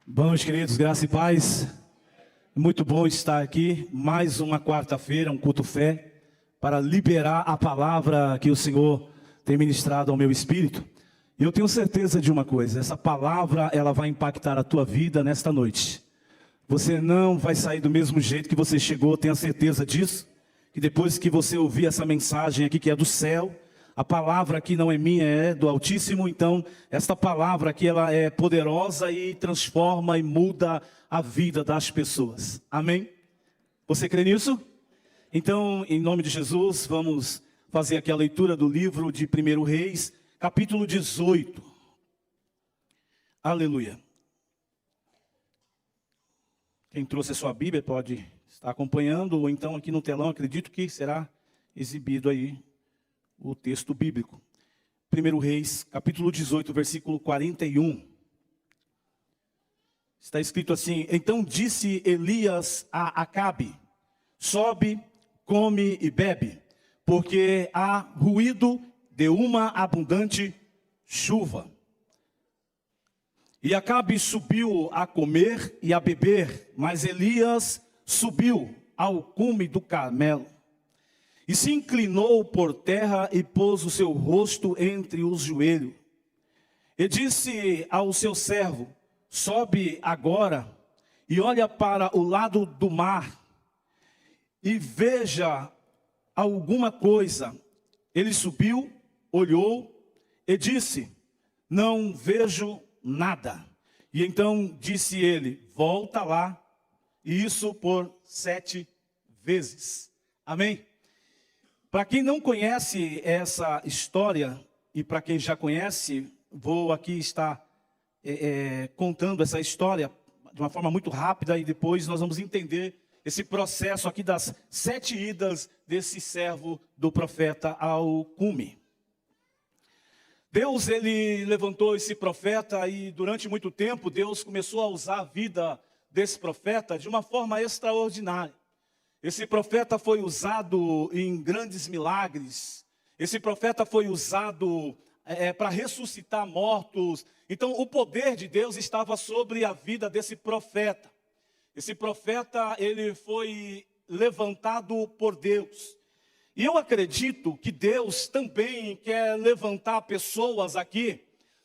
Bons, queridos, graça e paz. Muito bom estar aqui, mais uma quarta-feira, um culto fé, para liberar a palavra que o Senhor tem ministrado ao meu espírito. E eu tenho certeza de uma coisa, essa palavra ela vai impactar a tua vida nesta noite. Você não vai sair do mesmo jeito que você chegou, tenha certeza disso. Que depois que você ouvir essa mensagem aqui que é do céu, a palavra aqui não é minha, é do Altíssimo. Então, esta palavra aqui ela é poderosa e transforma e muda a vida das pessoas. Amém? Você crê nisso? Então, em nome de Jesus, vamos fazer aqui a leitura do livro de 1 Reis, capítulo 18. Aleluia. Quem trouxe a sua Bíblia pode estar acompanhando, ou então aqui no telão, acredito que será exibido aí o texto bíblico. 1 Reis, capítulo 18, versículo 41. Está escrito assim: Então disse Elias a Acabe: sobe, come e bebe, porque há ruído de uma abundante chuva. E Acabe subiu a comer e a beber, mas Elias subiu ao cume do Carmelo. E se inclinou por terra e pôs o seu rosto entre os joelhos. E disse ao seu servo: sobe agora e olha para o lado do mar e veja alguma coisa. Ele subiu, olhou e disse: não vejo nada. E então disse ele: volta lá, e isso por 7 vezes. Amém? Para quem não conhece essa história, e para quem já conhece, vou aqui estar contando essa história de uma forma muito rápida, e depois nós vamos entender esse processo aqui das 7 idas desse servo do profeta ao cume. Deus, ele levantou esse profeta, e durante muito tempo Deus começou a usar a vida desse profeta de uma forma extraordinária. Esse profeta foi usado em grandes milagres. Esse profeta foi usado para ressuscitar mortos. Então o poder de Deus estava sobre a vida desse profeta. Esse profeta, ele foi levantado por Deus. E eu acredito que Deus também quer levantar pessoas aqui.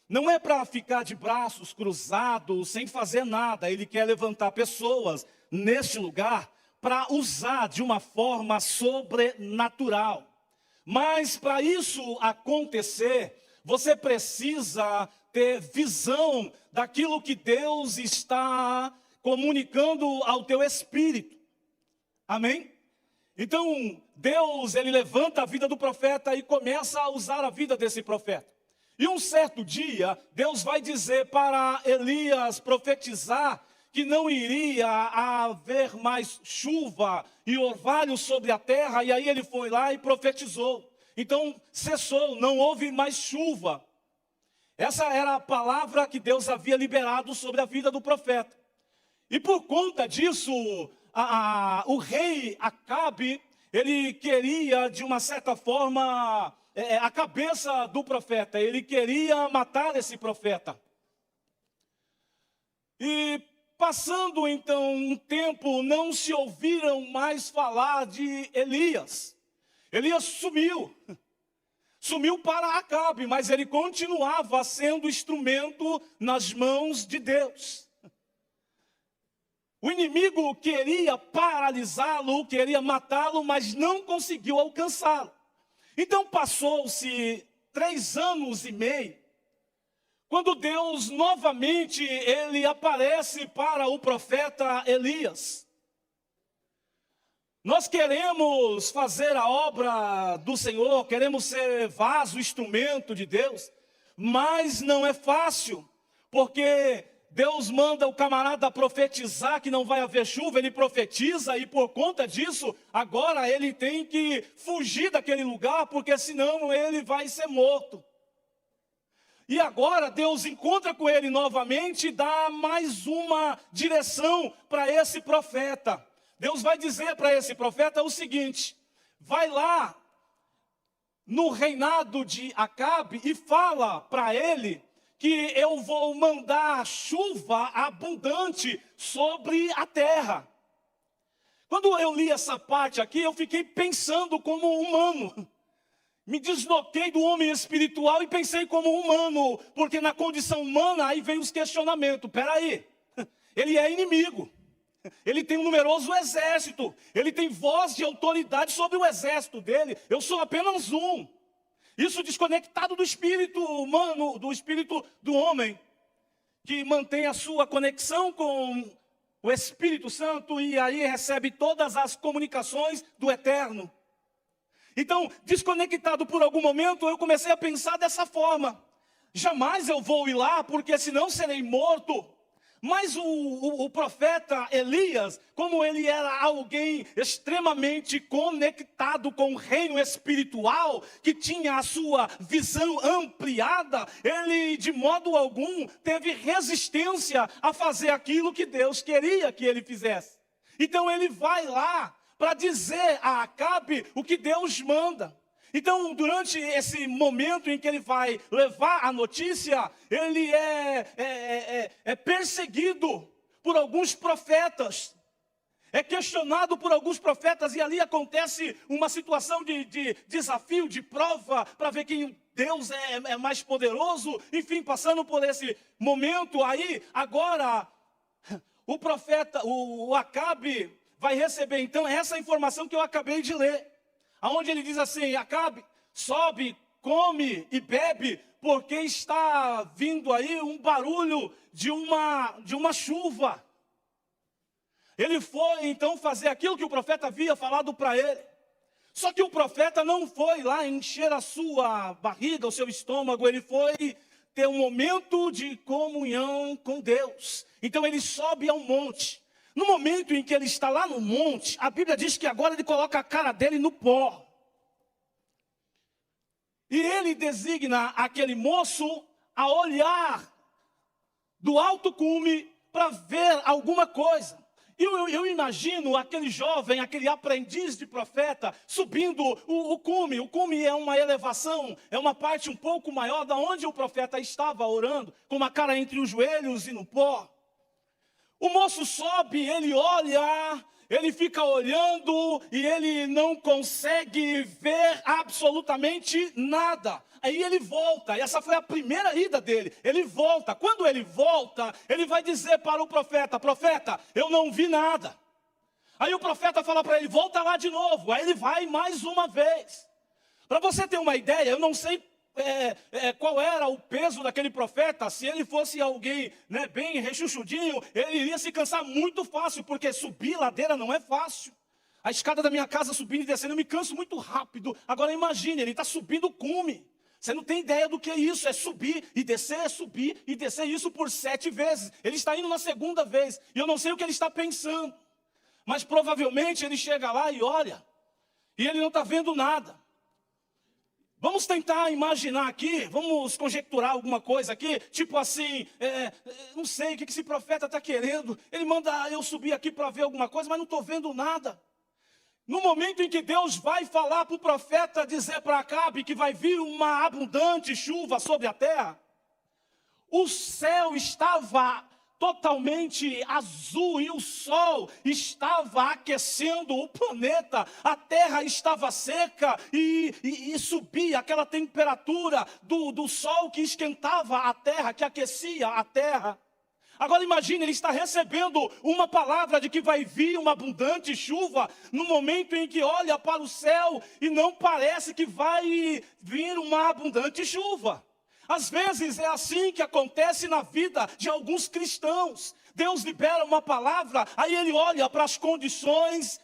Não é para ficar de braços cruzados, sem fazer nada. Ele quer levantar pessoas neste lugar para usar de uma forma sobrenatural. Mas para isso acontecer, você precisa ter visão daquilo que Deus está comunicando ao teu espírito. Amém? Então, Deus, ele levanta a vida do profeta e começa a usar a vida desse profeta. E um certo dia, Deus vai dizer para Elias profetizar que não iria haver mais chuva e orvalho sobre a terra, e aí ele foi lá e profetizou. Então cessou, não houve mais chuva. Essa era a palavra que Deus havia liberado sobre a vida do profeta. E por conta disso, o rei Acabe, ele queria de uma certa forma a cabeça do profeta, ele queria matar esse profeta. E passando então um tempo, não se ouviram mais falar de Elias. Elias sumiu para Acabe, mas ele continuava sendo instrumento nas mãos de Deus. O inimigo queria paralisá-lo, queria matá-lo, mas não conseguiu alcançá-lo. Então passou-se 3 anos e meio, quando Deus novamente ele aparece para o profeta Elias. Nós queremos fazer a obra do Senhor, queremos ser vaso, instrumento de Deus, mas não é fácil, porque Deus manda o camarada profetizar que não vai haver chuva, ele profetiza, e por conta disso, agora ele tem que fugir daquele lugar, porque senão ele vai ser morto. E agora Deus encontra com ele novamente e dá mais uma direção para esse profeta. Deus vai dizer para esse profeta o seguinte: vai lá no reinado de Acabe e fala para ele que eu vou mandar chuva abundante sobre a terra. Quando eu li essa parte aqui, eu fiquei pensando como humano. Me desloquei do homem espiritual e pensei como humano, porque na condição humana aí vem os questionamentos. Peraí, ele é inimigo, ele tem um numeroso exército, ele tem voz de autoridade sobre o exército dele, eu sou apenas um. Isso desconectado do espírito humano, do espírito do homem, que mantém a sua conexão com o Espírito Santo e aí recebe todas as comunicações do Eterno. Então, desconectado por algum momento, eu comecei a pensar dessa forma. Jamais eu vou ir lá, porque senão serei morto. Mas o profeta Elias, como ele era alguém extremamente conectado com o reino espiritual, que tinha a sua visão ampliada, ele de modo algum teve resistência a fazer aquilo que Deus queria que ele fizesse. Então ele vai lá para dizer a Acabe o que Deus manda. Então, durante esse momento em que ele vai levar a notícia, ele é perseguido por alguns profetas. É questionado por alguns profetas e ali acontece uma situação de desafio, de prova, para ver quem Deus é mais poderoso. Enfim, passando por esse momento aí, agora o profeta, o Acabe, vai receber então essa informação que eu acabei de ler. Aonde ele diz assim: Acabe, sobe, come e bebe, porque está vindo aí um barulho de uma chuva. Ele foi então fazer aquilo que o profeta havia falado para ele. Só que o profeta não foi lá encher a sua barriga, o seu estômago, ele foi ter um momento de comunhão com Deus. Então ele sobe ao monte. No momento em que ele está lá no monte, a Bíblia diz que agora ele coloca a cara dele no pó. E ele designa aquele moço a olhar do alto cume para ver alguma coisa. Eu imagino aquele jovem, aquele aprendiz de profeta, subindo o cume. O cume é uma elevação, é uma parte um pouco maior da onde o profeta estava orando, com uma cara entre os joelhos e no pó. O moço sobe, ele olha, ele fica olhando e ele não consegue ver absolutamente nada. Aí ele volta, e essa foi a primeira ida dele. Ele volta, quando ele volta, ele vai dizer para o profeta: profeta, eu não vi nada. Aí o profeta fala para ele: volta lá de novo. Aí ele vai mais uma vez. Para você ter uma ideia, eu não sei qual era o peso daquele profeta. Se ele fosse alguém bem rechuchudinho, ele iria se cansar muito fácil, porque subir ladeira não é fácil. A escada da minha casa subindo e descendo, eu me canso muito rápido. Agora imagine, ele está subindo cume. Você não tem ideia do que é isso, é subir e descer, isso por 7 vezes. Ele está indo na segunda vez, e eu não sei o que ele está pensando. Mas provavelmente ele chega lá e olha, e ele não está vendo nada. Vamos tentar imaginar aqui, vamos conjecturar alguma coisa aqui, tipo assim, não sei o que esse profeta está querendo. Ele manda eu subir aqui para ver alguma coisa, mas não estou vendo nada. No momento em que Deus vai falar para o profeta, dizer para Acabe que vai vir uma abundante chuva sobre a terra, o céu estava totalmente azul e o sol estava aquecendo o planeta, a terra estava seca e subia aquela temperatura do sol que esquentava a terra, que aquecia a terra. Agora imagine, ele está recebendo uma palavra de que vai vir uma abundante chuva, no momento em que olha para o céu e não parece que vai vir uma abundante chuva. Às vezes é assim que acontece na vida de alguns cristãos. Deus libera uma palavra, aí ele olha para as condições,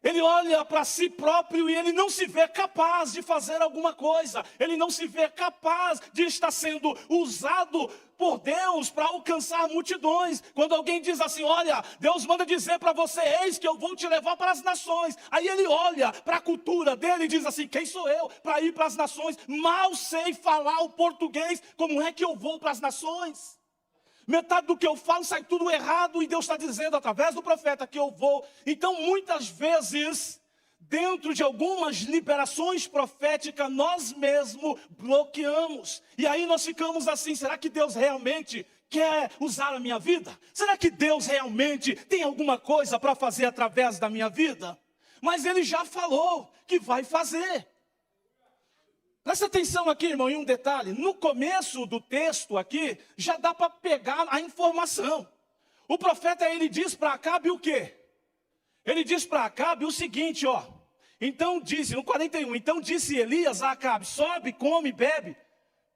ele olha para si próprio e ele não se vê capaz de fazer alguma coisa. Ele não se vê capaz de estar sendo usado por Deus para alcançar multidões. Quando alguém diz assim: olha, Deus manda dizer para você: eis que eu vou te levar para as nações. Aí ele olha para a cultura dele e diz assim: quem sou eu para ir para as nações? Mal sei falar o português, como é que eu vou para as nações? Metade do que eu falo sai tudo errado, e Deus está dizendo através do profeta que eu vou. Então muitas vezes dentro de algumas liberações proféticas, nós mesmos bloqueamos. E aí nós ficamos assim, será que Deus realmente quer usar a minha vida? Será que Deus realmente tem alguma coisa para fazer através da minha vida? Mas Ele já falou que vai fazer. Presta atenção aqui, irmão, em um detalhe. No começo do texto aqui, já dá para pegar a informação. O profeta, ele diz para Acabe o quê? Ele diz para Acabe o seguinte, ó. Então disse, no 41, então disse Elias a Acabe, sobe, come, bebe.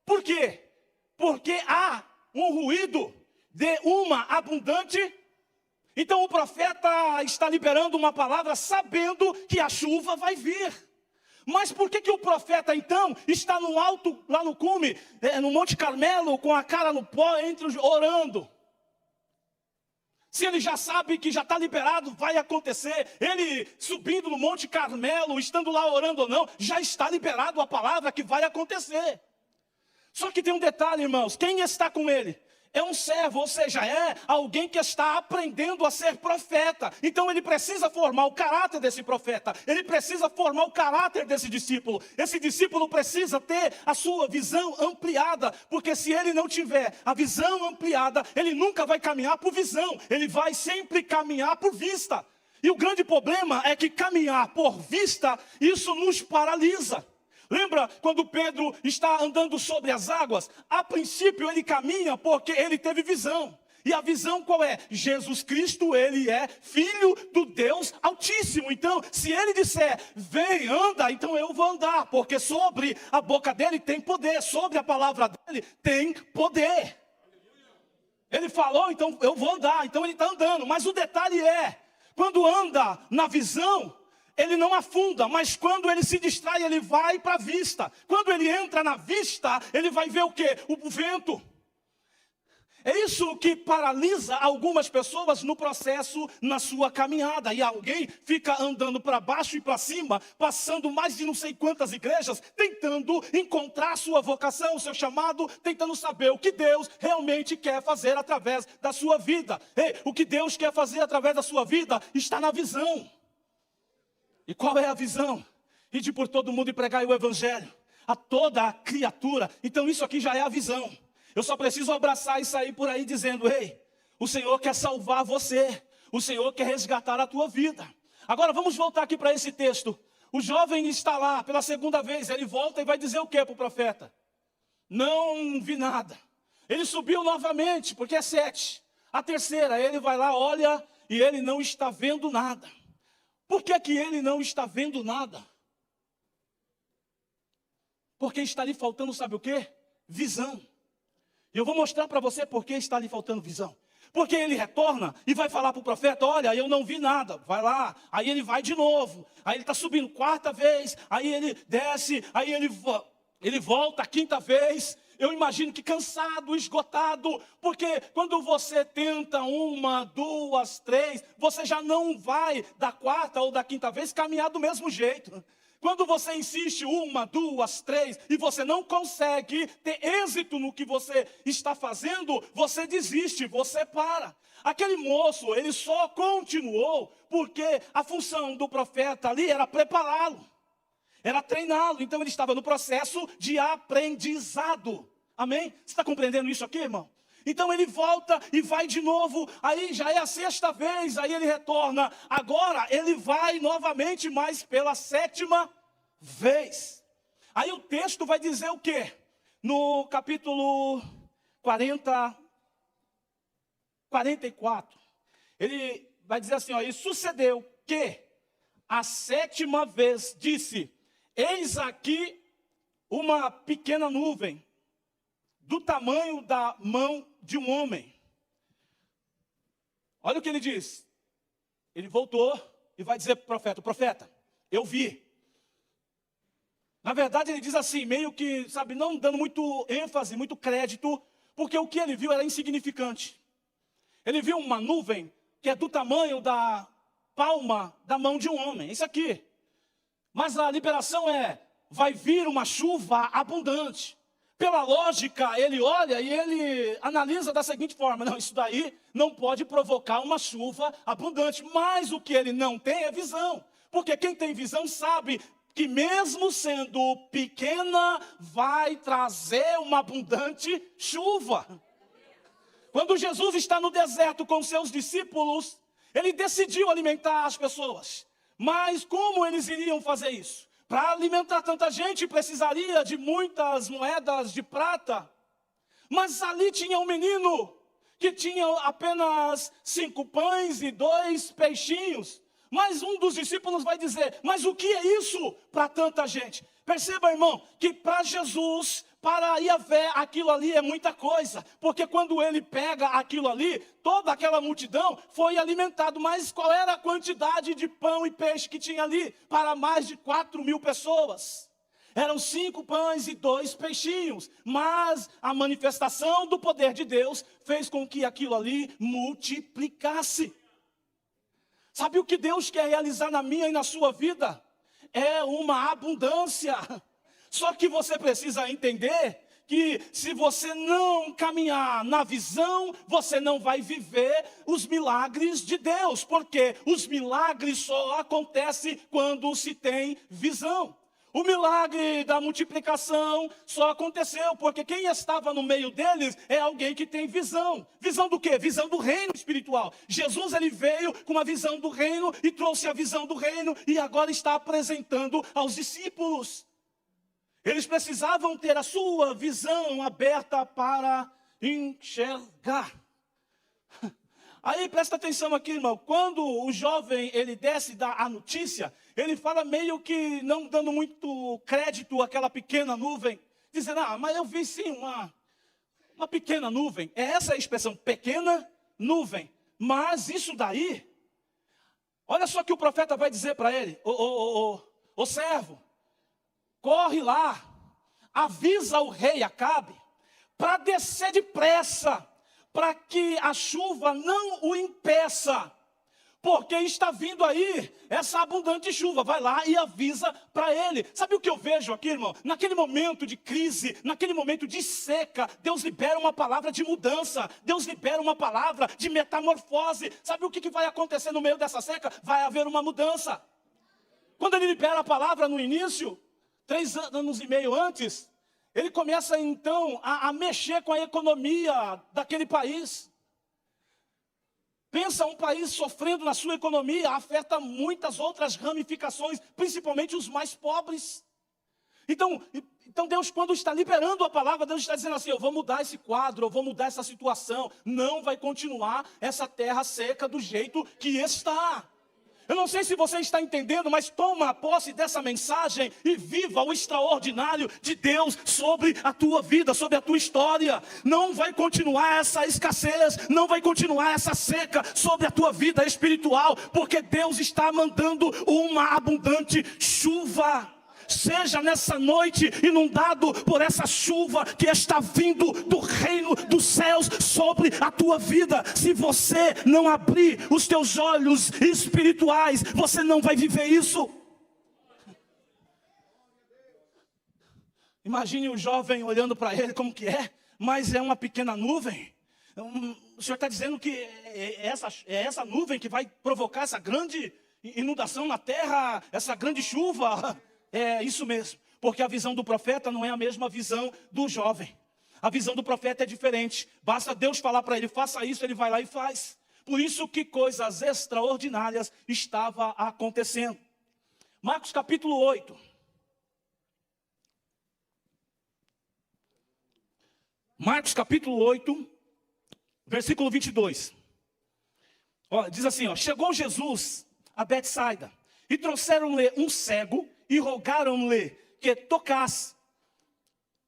Por quê? Porque há um ruído de uma abundante. Então o profeta está liberando uma palavra sabendo que a chuva vai vir. Mas por que o profeta então está no alto, lá no cume, no Monte Carmelo, com a cara no pó, orando? Se ele já sabe que já está liberado, vai acontecer. Ele subindo no Monte Carmelo, estando lá orando ou não, já está liberado a palavra que vai acontecer. Só que tem um detalhe, irmãos, quem está com ele? É um servo, ou seja, é alguém que está aprendendo a ser profeta. Então ele precisa formar o caráter desse profeta. Ele precisa formar o caráter desse discípulo. Esse discípulo precisa ter a sua visão ampliada. Porque se ele não tiver a visão ampliada, ele nunca vai caminhar por visão. Ele vai sempre caminhar por vista. E o grande problema é que caminhar por vista, isso nos paralisa. Lembra quando Pedro está andando sobre as águas? A princípio ele caminha porque ele teve visão. E a visão qual é? Jesus Cristo, ele é Filho do Deus Altíssimo. Então, se ele disser, vem, anda, então eu vou andar. Porque sobre a boca dele tem poder, sobre a palavra dele tem poder. Ele falou, então eu vou andar, então ele está andando. Mas o detalhe é, quando anda na visão, ele não afunda, mas quando ele se distrai, ele vai para a vista. Quando ele entra na vista, ele vai ver o quê? O vento. É isso que paralisa algumas pessoas no processo, na sua caminhada. E alguém fica andando para baixo e para cima, passando mais de não sei quantas igrejas, tentando encontrar a sua vocação, o seu chamado, tentando saber o que Deus realmente quer fazer através da sua vida. Ei, o que Deus quer fazer através da sua vida está na visão. E qual é a visão? Ir por todo mundo e pregar o evangelho a toda a criatura. Então isso aqui já é a visão. Eu só preciso abraçar e sair por aí dizendo, ei, o Senhor quer salvar você. O Senhor quer resgatar a tua vida. Agora vamos voltar aqui para esse texto. O jovem está lá pela segunda vez. Ele volta e vai dizer o que para o profeta? Não vi nada. Ele subiu novamente, porque é 7. A terceira, ele vai lá, olha e ele não está vendo nada. Por que ele não está vendo nada? Porque está lhe faltando, sabe o quê? Visão. E eu vou mostrar para você por que está lhe faltando visão. Porque ele retorna e vai falar para o profeta, olha, eu não vi nada. Vai lá, aí ele vai de novo. Aí ele está subindo 4ª vez, aí ele desce, aí ele volta a 5ª vez. Eu imagino que cansado, esgotado, porque quando você tenta 1, 2, 3, você já não vai da 4ª ou da 5ª vez caminhar do mesmo jeito. Quando você insiste 1, 2, 3 e você não consegue ter êxito no que você está fazendo, você desiste, você para. Aquele moço, ele só continuou porque a função do profeta ali era prepará-lo. Era treiná-lo, então ele estava no processo de aprendizado. Amém? Você está compreendendo isso aqui, irmão? Então ele volta e vai de novo, aí já é a 6ª vez, aí ele retorna. Agora ele vai novamente, mas pela 7ª vez. Aí o texto vai dizer o quê? No capítulo 44, ele vai dizer assim, ó, e sucedeu que a 7ª vez disse, eis aqui uma pequena nuvem, do tamanho da mão de um homem. Olha o que ele diz. Ele voltou e vai dizer para o profeta, eu vi. Na verdade ele diz assim, meio que, sabe, não dando muito ênfase, muito crédito, porque o que ele viu era insignificante. Ele viu uma nuvem que é do tamanho da palma da mão de um homem, isso aqui. Mas a liberação é, vai vir uma chuva abundante. Pela lógica, ele olha e ele analisa da seguinte forma, não, isso daí não pode provocar uma chuva abundante. Mas o que ele não tem é visão. Porque quem tem visão sabe que mesmo sendo pequena, vai trazer uma abundante chuva. Quando Jesus está no deserto com seus discípulos, ele decidiu alimentar as pessoas. Mas como eles iriam fazer isso? Para alimentar tanta gente, precisaria de muitas moedas de prata. Mas ali tinha um menino que tinha apenas 5 pães e 2 peixinhos. Mas um dos discípulos vai dizer, mas o que é isso para tanta gente? Perceba, irmão, que para Jesus, para Yahvé, aquilo ali é muita coisa. Porque quando ele pega aquilo ali, toda aquela multidão foi alimentada. Mas qual era a quantidade de pão e peixe que tinha ali para mais de 4.000 pessoas? Eram 5 pães e 2 peixinhos. Mas a manifestação do poder de Deus fez com que aquilo ali multiplicasse. Sabe o que Deus quer realizar na minha e na sua vida? É uma abundância. Só que você precisa entender que se você não caminhar na visão, você não vai viver os milagres de Deus. Porque os milagres só acontecem quando se tem visão. O milagre da multiplicação só aconteceu porque quem estava no meio deles é alguém que tem visão. Visão do quê? Visão do reino espiritual. Jesus, ele veio com uma visão do reino e trouxe a visão do reino e agora está apresentando aos discípulos. Eles precisavam ter a sua visão aberta para enxergar. Aí presta atenção aqui, irmão. Quando o jovem ele desce e dá a notícia, ele fala meio que não dando muito crédito àquela pequena nuvem, dizendo, mas eu vi sim uma pequena nuvem. É essa a expressão, pequena nuvem. Mas isso daí, olha só o que o profeta vai dizer para ele, ô servo, corre lá, avisa o rei Acabe, para descer depressa, para que a chuva não o impeça, porque está vindo aí essa abundante chuva. Vai lá e avisa para ele. Sabe o que eu vejo aqui, irmão? Naquele momento de crise, naquele momento de seca, Deus libera uma palavra de mudança, Deus libera uma palavra de metamorfose. Sabe o que vai acontecer no meio dessa seca? Vai haver uma mudança. Quando ele libera a palavra no início, 3 anos e meio antes, ele começa então a mexer com a economia daquele país. Pensa, um país sofrendo na sua economia, afeta muitas outras ramificações, principalmente os mais pobres. Então Deus, quando está liberando a palavra, Deus está dizendo assim, eu vou mudar esse quadro, eu vou mudar essa situação. Não vai continuar essa terra seca do jeito que está. Eu não sei se você está entendendo, mas toma posse dessa mensagem e viva o extraordinário de Deus sobre a tua vida, sobre a tua história. Não vai continuar essa escassez, não vai continuar essa seca sobre a tua vida espiritual, porque Deus está mandando uma abundante chuva. Seja nessa noite inundado por essa chuva que está vindo do reino dos céus sobre a tua vida. Se você não abrir os teus olhos espirituais, você não vai viver isso. Imagine o jovem olhando para ele como que é, mas é uma pequena nuvem. O Senhor está dizendo que é essa nuvem que vai provocar essa grande inundação na terra, essa grande chuva. É isso mesmo, porque a visão do profeta não é a mesma visão do jovem. A visão do profeta é diferente. Basta Deus falar para ele, faça isso, ele vai lá e faz. Por isso que coisas extraordinárias estavam acontecendo. Marcos capítulo 8. Marcos capítulo 8, versículo 22. Diz assim, chegou Jesus a Betsaida e trouxeram-lhe um cego e rogaram-lhe que tocasse.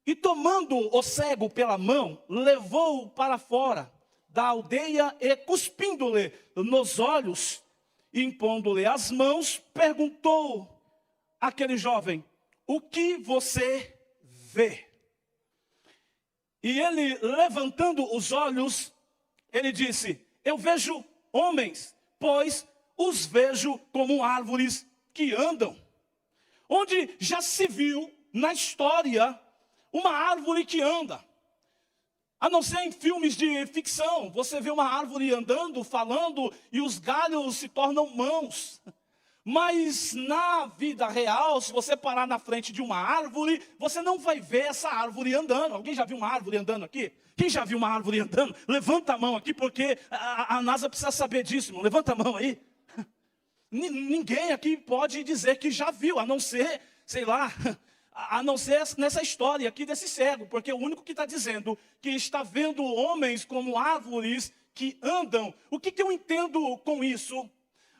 E tomando o cego pela mão, levou-o para fora da aldeia e cuspindo-lhe nos olhos, e impondo-lhe as mãos, perguntou àquele jovem, o que você vê? E ele, levantando os olhos, ele disse, eu vejo homens, pois os vejo como árvores que andam. Onde já se viu na história uma árvore que anda. A não ser em filmes de ficção, você vê uma árvore andando, falando, e os galhos se tornam mãos. Mas na vida real, se você parar na frente de uma árvore, você não vai ver essa árvore andando. Alguém já viu uma árvore andando aqui? Quem já viu uma árvore andando? Levanta a mão aqui, porque a NASA precisa saber disso, irmão. Levanta a mão aí. Ninguém aqui pode dizer que já viu, a não ser, sei lá, a não ser nessa história aqui desse cego. Porque o único que está dizendo que está vendo homens como árvores que andam. O que eu entendo com isso?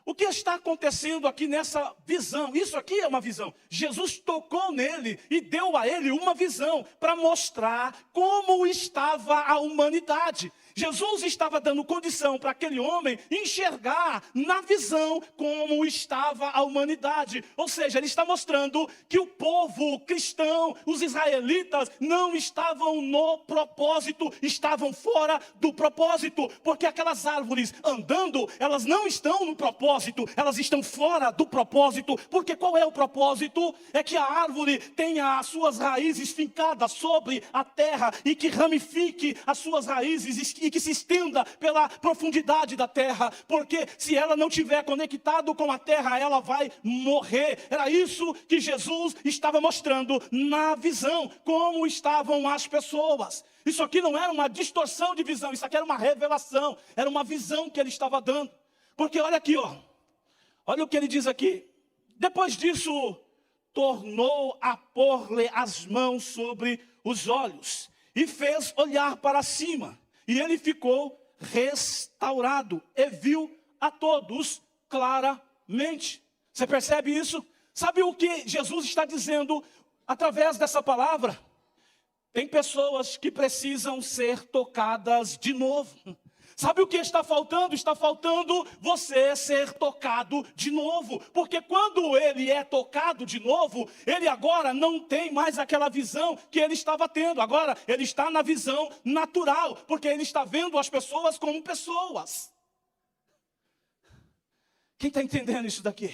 O que está acontecendo aqui nessa visão? Isso aqui é uma visão. Jesus tocou nele e deu a ele uma visão para mostrar como estava a humanidade. Jesus estava dando condição para aquele homem enxergar na visão como estava a humanidade. Ou seja, ele está mostrando que o povo cristão, os israelitas, não estavam no propósito, estavam fora do propósito. Porque aquelas árvores andando, elas não estão no propósito, elas estão fora do propósito. Porque qual é o propósito? É que a árvore tenha as suas raízes fincadas sobre a terra e que ramifique as suas raízes e que se estenda pela profundidade da terra, porque se ela não estiver conectado com a terra, ela vai morrer. Era isso que Jesus estava mostrando na visão, como estavam as pessoas. Isso aqui não era uma distorção de visão, isso aqui era uma revelação, era uma visão que ele estava dando. Porque olha aqui, ó, olha o que ele diz aqui. Depois disso, tornou a pôr-lhe as mãos sobre os olhos e fez olhar para cima. E ele ficou restaurado e viu a todos claramente. Você percebe isso? Sabe o que Jesus está dizendo através dessa palavra? Tem pessoas que precisam ser tocadas de novo. Sabe o que está faltando? Está faltando você ser tocado de novo. Porque quando ele é tocado de novo, ele agora não tem mais aquela visão que ele estava tendo. Agora ele está na visão natural, porque ele está vendo as pessoas como pessoas. Quem está entendendo isso daqui?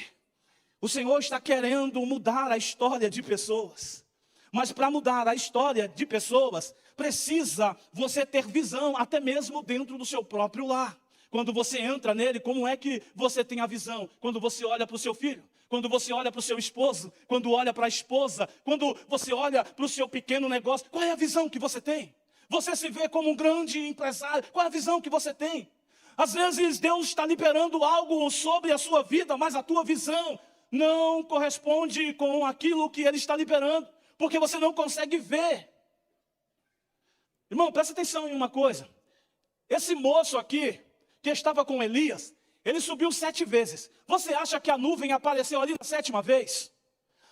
O Senhor está querendo mudar a história de pessoas. Mas para mudar a história de pessoas, precisa você ter visão, até mesmo dentro do seu próprio lar. Quando você entra nele, como é que você tem a visão? Quando você olha para o seu filho, quando você olha para o seu esposo, quando olha para a esposa, quando você olha para o seu pequeno negócio, qual é a visão que você tem? Você se vê como um grande empresário, qual é a visão que você tem? Às vezes Deus está liberando algo sobre a sua vida, mas a tua visão não corresponde com aquilo que Ele está liberando. Porque você não consegue ver. Irmão, presta atenção em uma coisa. Esse moço aqui, que estava com Elias, ele subiu 7 vezes. Você acha que a nuvem apareceu ali na 7ª vez?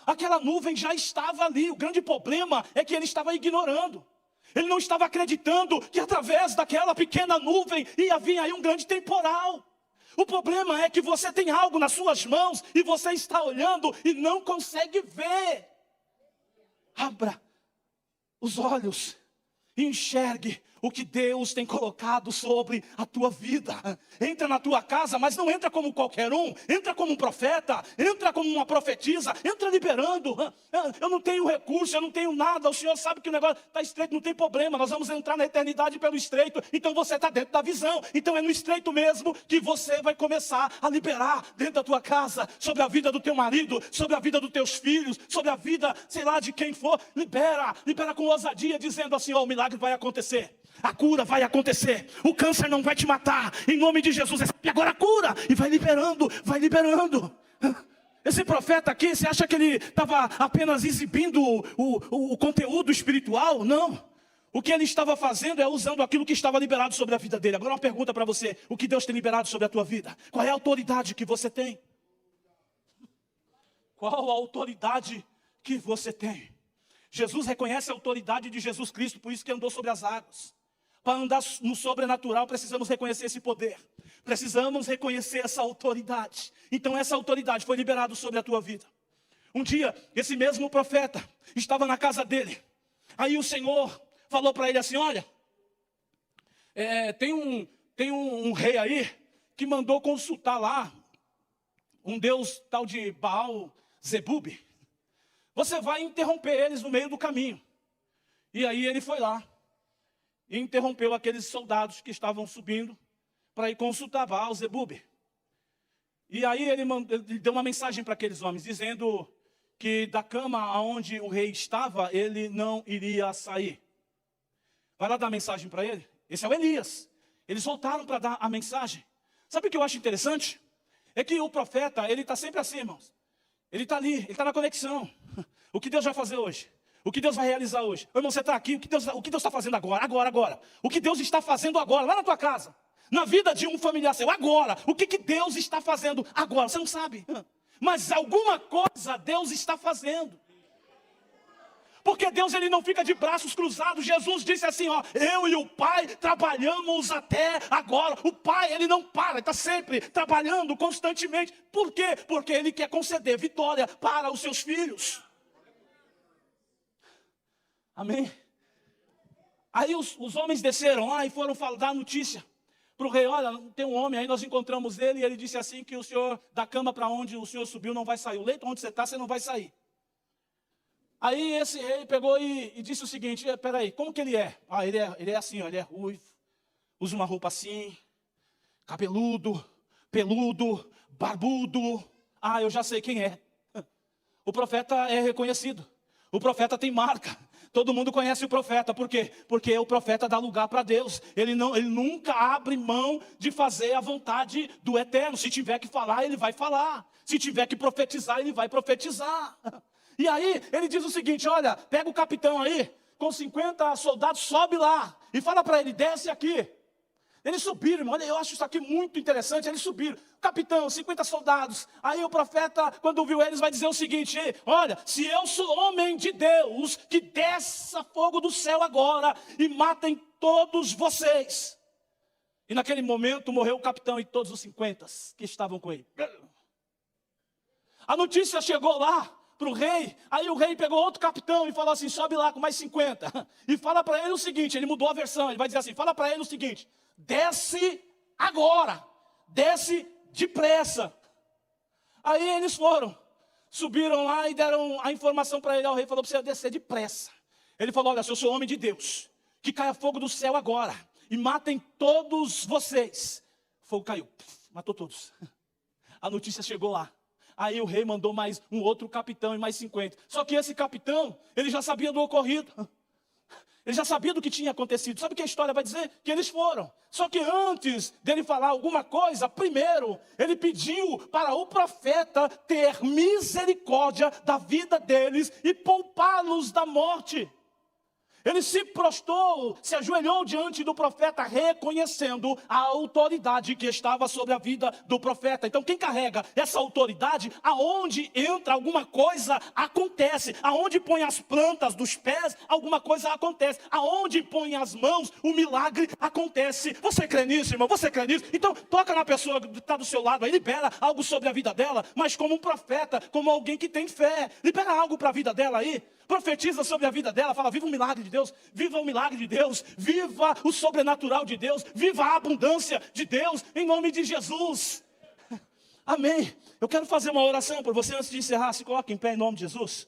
Aquela nuvem já estava ali. O grande problema é que ele estava ignorando. Ele não estava acreditando que através daquela pequena nuvem ia vir aí um grande temporal. O problema é que você tem algo nas suas mãos e você está olhando e não consegue ver. Abra os olhos e enxergue o que Deus tem colocado sobre a tua vida. Entra na tua casa, mas não entra como qualquer um. Entra como um profeta, entra como uma profetisa, entra liberando. Eu não tenho recurso, eu não tenho nada. O Senhor sabe que o negócio está estreito, não tem problema. Nós vamos entrar na eternidade pelo estreito. Então você está dentro da visão. Então é no estreito mesmo que você vai começar a liberar dentro da tua casa, sobre a vida do teu marido, sobre a vida dos teus filhos, sobre a vida, sei lá, de quem for. Libera com ousadia, dizendo assim, ó, o milagre vai acontecer. A cura vai acontecer, o câncer não vai te matar, em nome de Jesus. E agora a cura, e vai liberando, vai liberando. Esse profeta aqui, você acha que ele estava apenas exibindo o conteúdo espiritual? Não. O que ele estava fazendo é usando aquilo que estava liberado sobre a vida dele. Agora uma pergunta para você, o que Deus tem liberado sobre a tua vida? Qual é a autoridade que você tem? Qual a autoridade que você tem? Jesus reconhece a autoridade de Jesus Cristo, por isso que andou sobre as águas. Para andar no sobrenatural, precisamos reconhecer esse poder. Precisamos reconhecer essa autoridade. Então essa autoridade foi liberada sobre a tua vida. Um dia, esse mesmo profeta estava na casa dele. Aí o Senhor falou para ele assim, olha, tem um rei aí que mandou consultar lá um deus tal de Baal Zebub. Você vai interromper eles no meio do caminho. E aí ele foi lá e interrompeu aqueles soldados que estavam subindo para ir consultar Baal Zebub. E aí ele deu uma mensagem para aqueles homens, dizendo que da cama onde o rei estava, ele não iria sair. Vai lá dar a mensagem para ele. Esse é o Elias. Eles voltaram para dar a mensagem. Sabe o que eu acho interessante? É que o profeta, ele está sempre assim, irmãos. Ele está ali, ele está na conexão. O que Deus vai fazer hoje? O que Deus vai realizar hoje? Meu irmão, você está aqui, o que Deus está fazendo agora? Agora. O que Deus está fazendo agora, lá na tua casa. Na vida de um familiar seu, agora. O que Deus está fazendo agora? Você não sabe. Mas alguma coisa Deus está fazendo. Porque Deus, ele não fica de braços cruzados. Jesus disse assim, ó, eu e o Pai trabalhamos até agora. O Pai, ele não para, ele está sempre trabalhando constantemente. Por quê? Porque ele quer conceder vitória para os seus filhos. Amém? Aí os homens desceram lá e foram dar a notícia para o rei. Olha, tem um homem aí, nós encontramos ele e ele disse assim que o senhor, da cama para onde o senhor subiu, não vai sair. O leito onde você está, você não vai sair. Aí esse rei pegou e disse o seguinte, peraí, como que ele é? Ah, ele é assim, ó, ele é ruivo, usa uma roupa assim, cabeludo, peludo, barbudo. Ah, eu já sei quem é. O profeta é reconhecido, o profeta tem marca. Todo mundo conhece o profeta, por quê? Porque o profeta dá lugar para Deus. Ele nunca abre mão de fazer a vontade do Eterno. Se tiver que falar, ele vai falar. Se tiver que profetizar, ele vai profetizar. E aí, ele diz o seguinte, olha, pega o capitão aí, com 50 soldados, sobe lá, e fala para ele, desce aqui. Eles subiram, irmão, olha, eu acho isso aqui muito interessante, eles subiram. Capitão, 50 soldados. Aí o profeta, quando viu eles, vai dizer o seguinte, olha, se eu sou homem de Deus, que desça fogo do céu agora, e matem todos vocês. E naquele momento, morreu o capitão e todos os 50 que estavam com ele. A notícia chegou lá para o rei, aí o rei pegou outro capitão e falou assim, sobe lá com mais 50. E fala para ele o seguinte, ele mudou a versão, ele vai dizer assim, fala para ele o seguinte, desce agora, desce depressa. Aí eles foram, subiram lá e deram a informação para ele, o rei falou para você descer depressa. Ele falou, olha, se eu sou homem de Deus, que caia fogo do céu agora, e matem todos vocês. O fogo caiu, matou todos. A notícia chegou lá. Aí o rei mandou mais um outro capitão e mais 50. Só que esse capitão, ele já sabia do ocorrido. Ele já sabia do que tinha acontecido. Sabe o que a história vai dizer? Que eles foram. Só que antes dele falar alguma coisa, primeiro, ele pediu para o profeta ter misericórdia da vida deles e poupá-los da morte. Ele se prostrou, se ajoelhou diante do profeta, reconhecendo a autoridade que estava sobre a vida do profeta. Então quem carrega essa autoridade, aonde entra alguma coisa, acontece. Aonde põe as plantas dos pés, alguma coisa acontece. Aonde põe as mãos, o milagre acontece. Você crê nisso, irmão? Você crê nisso? Então toca na pessoa que está do seu lado aí, libera algo sobre a vida dela, mas como um profeta, como alguém que tem fé. Libera algo para a vida dela aí. Profetiza sobre a vida dela, fala, viva o milagre de Deus, viva o milagre de Deus, viva o sobrenatural de Deus, viva a abundância de Deus, em nome de Jesus. Amém. Eu quero fazer uma oração por você antes de encerrar, se coloque em pé em nome de Jesus.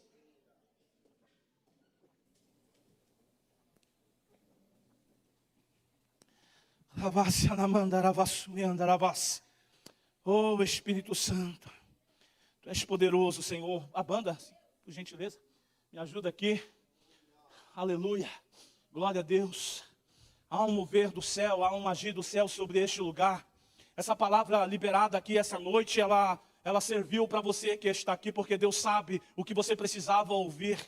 Oh Espírito Santo, Tu és poderoso, Senhor. A banda, por gentileza. Me ajuda aqui, aleluia, glória a Deus. Há um mover do céu, há um agir do céu sobre este lugar. Essa palavra liberada aqui essa noite, ela serviu para você que está aqui, porque Deus sabe o que você precisava ouvir.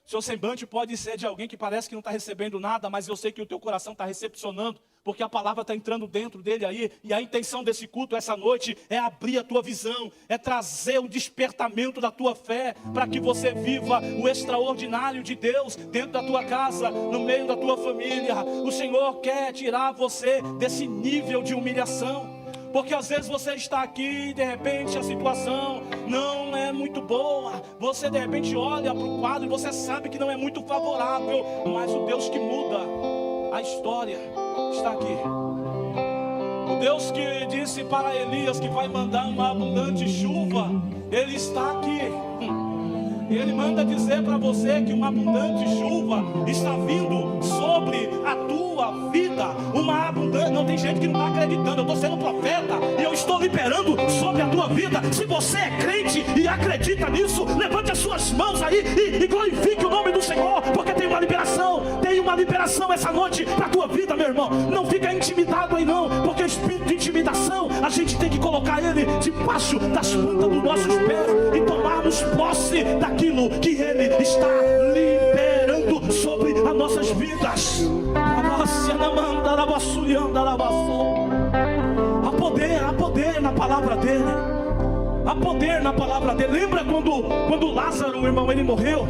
Seu semblante pode ser de alguém que parece que não está recebendo nada, mas eu sei que o teu coração está recepcionando, porque a palavra está entrando dentro dele aí, e a intenção desse culto essa noite é abrir a tua visão, é trazer o despertamento da tua fé, para que você viva o extraordinário de Deus dentro da tua casa, no meio da tua família. O Senhor quer tirar você desse nível de humilhação. Porque às vezes você está aqui e de repente a situação não é muito boa. Você de repente olha para o quadro e você sabe que não é muito favorável. Mas o Deus que muda a história está aqui. O Deus que disse para Elias que vai mandar uma abundante chuva, Ele está aqui. Ele manda dizer para você que uma abundante chuva está vindo sobre a tua vida. Uma abundante, não tem gente que não está acreditando. Eu estou sendo profeta e eu estou liberando sobre a tua vida. Se você é crente e acredita nisso, levante as suas mãos aí e glorifique o nome do Senhor, porque tem uma liberação essa noite para a tua vida, meu irmão. Não fica intimidado aí não, porque espírito de intimidação, a gente tem que colocar ele debaixo das plantas dos nossos pés e tomarmos posse daquilo que ele está liberando sobre as nossas vidas. Há poder na palavra dele. Há poder na palavra dele. Lembra quando Lázaro, irmão, ele morreu?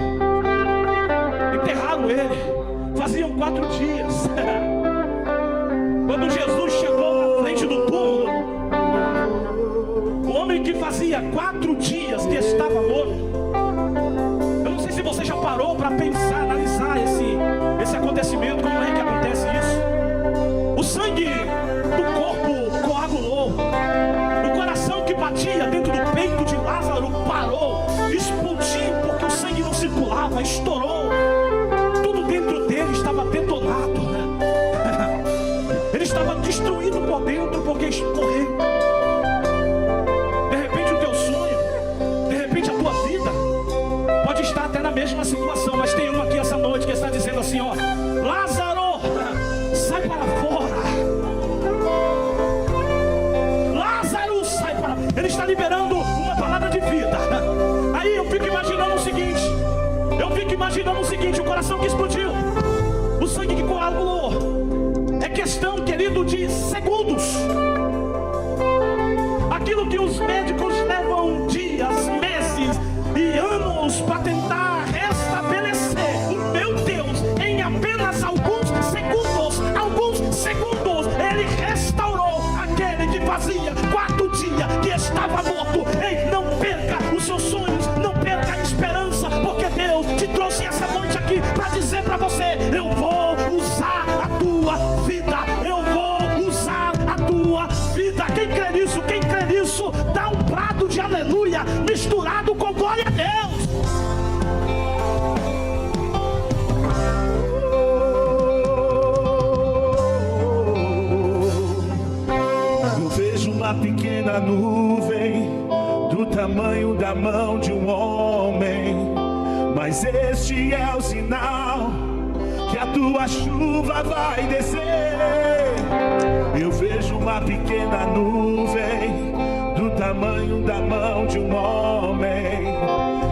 Enterraram ele. Faziam 4 dias. Quando Jesus chegou na frente do túmulo, o homem que fazia 4 dias que estava morto. Eu não sei se você já parou para pensar, analisar esse acontecimento. Como é que acontece isso? O sangue do corpo coagulou. O coração que batia dentro do peito de Lázaro parou, explodiu, porque o sangue não circulava, estourou. Tudo dentro dele estava detonado, né? Ele estava destruído por dentro, porque morreu. De repente o teu sonho, de repente a tua vida pode estar até na mesma situação, mas tem uma aqui essa noite que está dizendo assim, ó: Lázaro, sai para fora. Lázaro, sai para fora. Ele está liberando uma palavra de vida. Aí eu fico imaginando o seguinte, o coração que explodiu, o sangue que coagulou. É questão, querido, de segundos. Aquilo que os médicos levam dias, meses e anos para tentar restabelecer, o meu Deus, em apenas alguns segundos, ele restaurou aquele que fazia 4 dias que estava morto. Ei, não perca os seus sonhos, não perca a esperança, porque Deus te trouxe essa noite aqui para dizer para você: eu vou usar a tua vida, eu vou usar a tua vida. Quem crê nisso, dá um brado de aleluia misturado com glória a Deus. Eu vejo uma pequena nuvem do tamanho da mão de um homem, mas este é o sinal que a tua chuva vai descer. Eu vejo uma pequena nuvem do tamanho da mão de um homem,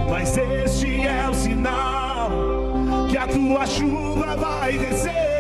mas este é o sinal que a tua chuva vai descer.